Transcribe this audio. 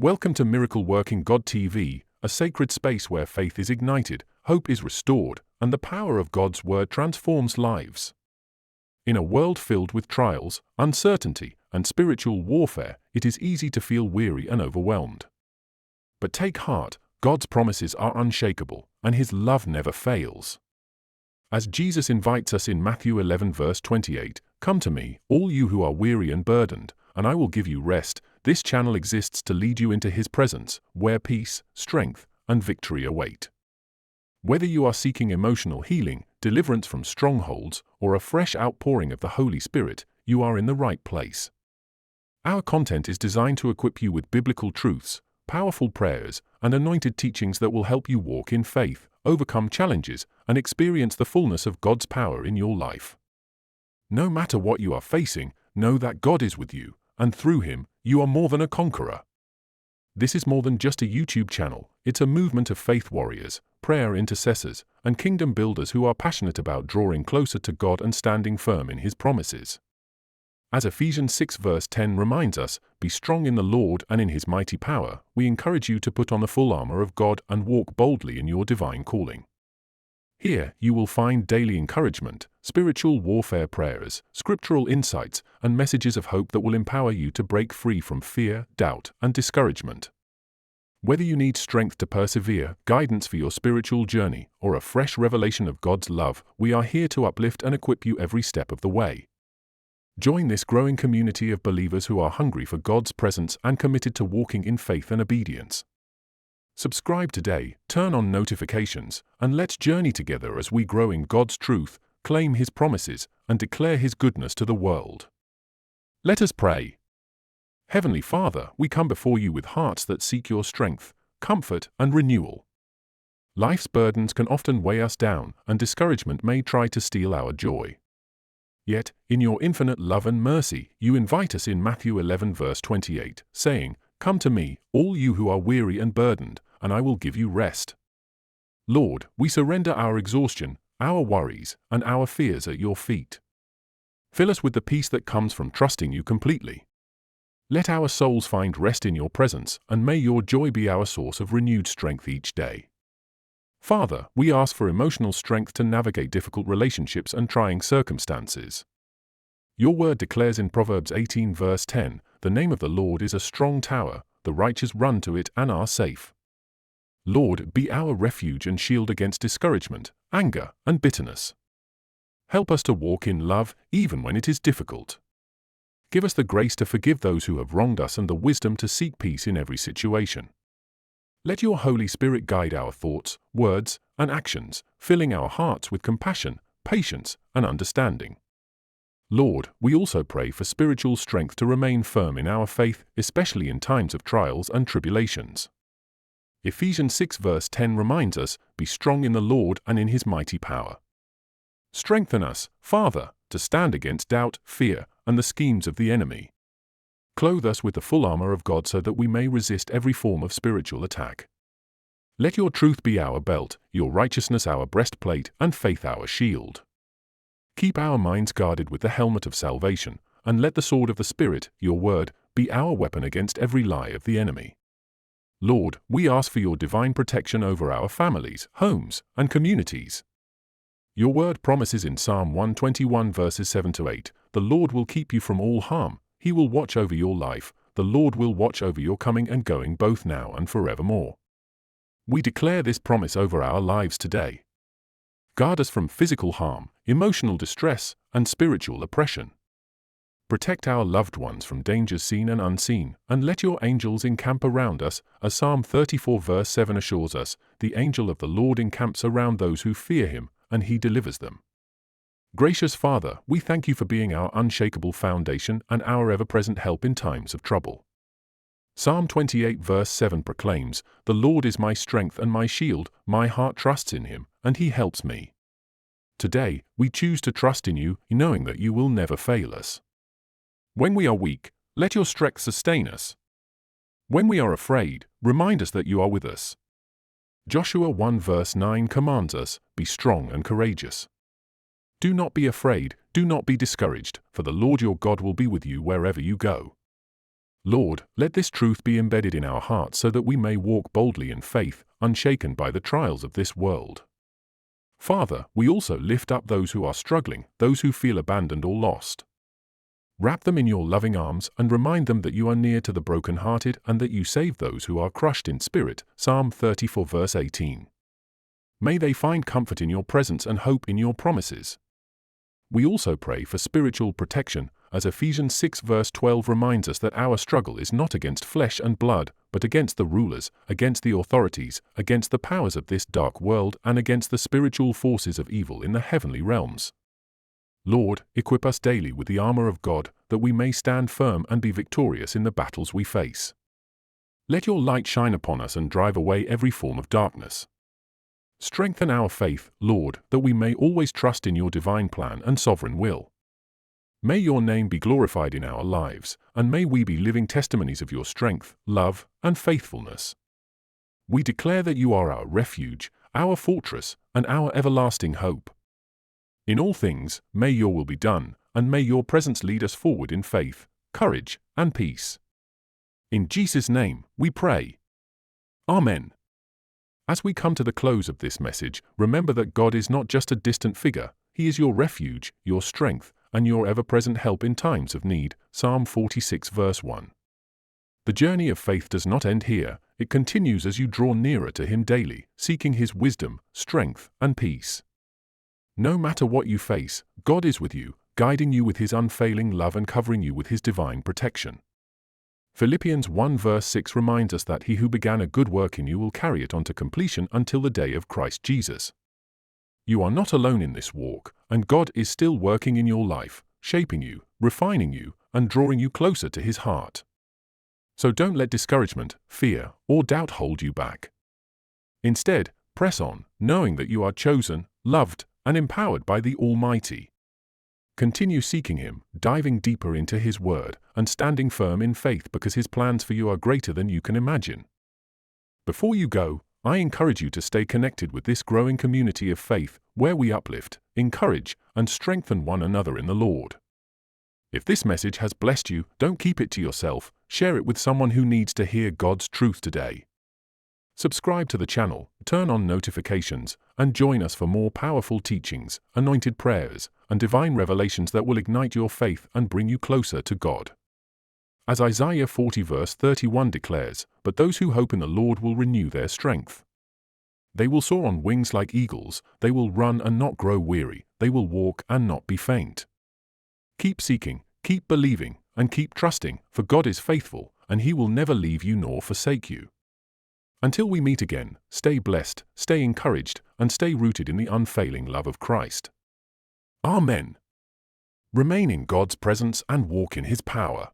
Welcome to Miracle Working God TV, a sacred space where faith is ignited, hope is restored, and the power of God's Word transforms lives. In a world filled with trials, uncertainty, and spiritual warfare, it is easy to feel weary and overwhelmed. But take heart, God's promises are unshakable, and His love never fails. As Jesus invites us in Matthew 11 verse 28, "Come to me, all you who are weary and burdened, and I will give you rest." This channel exists to lead you into His presence, where peace, strength, and victory await. Whether you are seeking emotional healing, deliverance from strongholds, or a fresh outpouring of the Holy Spirit, you are in the right place. Our content is designed to equip you with biblical truths, powerful prayers, and anointed teachings that will help you walk in faith, overcome challenges, and experience the fullness of God's power in your life. No matter what you are facing, know that God is with you, and through Him, you are more than a conqueror. This is more than just a YouTube channel, it's a movement of faith warriors, prayer intercessors, and kingdom builders who are passionate about drawing closer to God and standing firm in His promises. As Ephesians 6 verse 10 reminds us, "Be strong in the Lord and in His mighty power," we encourage you to put on the full armor of God and walk boldly in your divine calling. Here, you will find daily encouragement, spiritual warfare prayers, scriptural insights, and messages of hope that will empower you to break free from fear, doubt, and discouragement. Whether you need strength to persevere, guidance for your spiritual journey, or a fresh revelation of God's love, we are here to uplift and equip you every step of the way. Join this growing community of believers who are hungry for God's presence and committed to walking in faith and obedience. Subscribe today, turn on notifications, and let's journey together as we grow in God's truth, claim His promises, and declare His goodness to the world. Let us pray. Heavenly Father, we come before you with hearts that seek your strength, comfort, and renewal. Life's burdens can often weigh us down, and discouragement may try to steal our joy. Yet, in your infinite love and mercy, you invite us in Matthew 11 verse 28, saying, "Come to me, all you who are weary and burdened, and I will give you rest." Lord, we surrender our exhaustion, our worries, and our fears at your feet. Fill us with the peace that comes from trusting you completely. Let our souls find rest in your presence, and may your joy be our source of renewed strength each day. Father, we ask for emotional strength to navigate difficult relationships and trying circumstances. Your word declares in Proverbs 18 verse 10, "The name of the Lord is a strong tower, the righteous run to it and are safe." Lord, be our refuge and shield against discouragement, anger, and bitterness. Help us to walk in love, even when it is difficult. Give us the grace to forgive those who have wronged us and the wisdom to seek peace in every situation. Let your Holy Spirit guide our thoughts, words, and actions, filling our hearts with compassion, patience, and understanding. Lord, we also pray for spiritual strength to remain firm in our faith, especially in times of trials and tribulations. Ephesians 6 verse 10 reminds us, "Be strong in the Lord and in His mighty power." Strengthen us, Father, to stand against doubt, fear, and the schemes of the enemy. Clothe us with the full armor of God so that we may resist every form of spiritual attack. Let your truth be our belt, your righteousness our breastplate, and faith our shield. Keep our minds guarded with the helmet of salvation, and let the sword of the Spirit, your word, be our weapon against every lie of the enemy. Lord, we ask for your divine protection over our families, homes, and communities. Your word promises in Psalm 121 verses 7 to 8, "The Lord will keep you from all harm, He will watch over your life, the Lord will watch over your coming and going both now and forevermore." We declare this promise over our lives today. Guard us from physical harm, emotional distress, and spiritual oppression. Protect our loved ones from dangers seen and unseen, and let your angels encamp around us, as Psalm 34 verse 7 assures us, "The angel of the Lord encamps around those who fear Him, and He delivers them." Gracious Father, we thank you for being our unshakable foundation and our ever-present help in times of trouble. Psalm 28 verse 7 proclaims, "The Lord is my strength and my shield, my heart trusts in Him, and He helps me." Today, we choose to trust in you, knowing that you will never fail us. When we are weak, let your strength sustain us. When we are afraid, remind us that you are with us. Joshua 1 verse 9 commands us, "Be strong and courageous. Do not be afraid, do not be discouraged, for the Lord your God will be with you wherever you go." Lord, let this truth be embedded in our hearts so that we may walk boldly in faith, unshaken by the trials of this world. Father, we also lift up those who are struggling, those who feel abandoned or lost. Wrap them in your loving arms and remind them that you are near to the brokenhearted and that you save those who are crushed in spirit. Psalm 34 verse 18. May they find comfort in your presence and hope in your promises. We also pray for spiritual protection, as Ephesians 6 verse 12 reminds us that our struggle is not against flesh and blood, but against the rulers, against the authorities, against the powers of this dark world, and against the spiritual forces of evil in the heavenly realms. Lord, equip us daily with the armor of God, that we may stand firm and be victorious in the battles we face. Let your light shine upon us and drive away every form of darkness. Strengthen our faith, Lord, that we may always trust in your divine plan and sovereign will. May your name be glorified in our lives, and may we be living testimonies of your strength, love, and faithfulness. We declare that you are our refuge, our fortress, and our everlasting hope. In all things, may your will be done, and may your presence lead us forward in faith, courage, and peace. In Jesus' name, we pray. Amen. As we come to the close of this message, remember that God is not just a distant figure, He is your refuge, your strength, and your ever-present help in times of need. Psalm 46 verse 1. The journey of faith does not end here, it continues as you draw nearer to Him daily, seeking His wisdom, strength, and peace. No matter what you face, God is with you, guiding you with His unfailing love and covering you with His divine protection. Philippians 1 verse 6 reminds us that He who began a good work in you will carry it on to completion until the day of Christ Jesus. You are not alone in this walk, and God is still working in your life, shaping you, refining you, and drawing you closer to His heart. So don't let discouragement, fear, or doubt hold you back. Instead, press on, knowing that you are chosen, loved, and empowered by the Almighty. Continue seeking Him, diving deeper into His Word, and standing firm in faith because His plans for you are greater than you can imagine. Before you go, I encourage you to stay connected with this growing community of faith, where we uplift, encourage, and strengthen one another in the Lord. If this message has blessed you, don't keep it to yourself, share it with someone who needs to hear God's truth today. Subscribe to the channel, turn on notifications, and join us for more powerful teachings, anointed prayers, and divine revelations that will ignite your faith and bring you closer to God. As Isaiah 40 verse 31 declares, "But those who hope in the Lord will renew their strength. They will soar on wings like eagles, they will run and not grow weary, they will walk and not be faint." Keep seeking, keep believing, and keep trusting, for God is faithful, and He will never leave you nor forsake you. Until we meet again, stay blessed, stay encouraged, and stay rooted in the unfailing love of Christ. Amen. Remain in God's presence and walk in His power.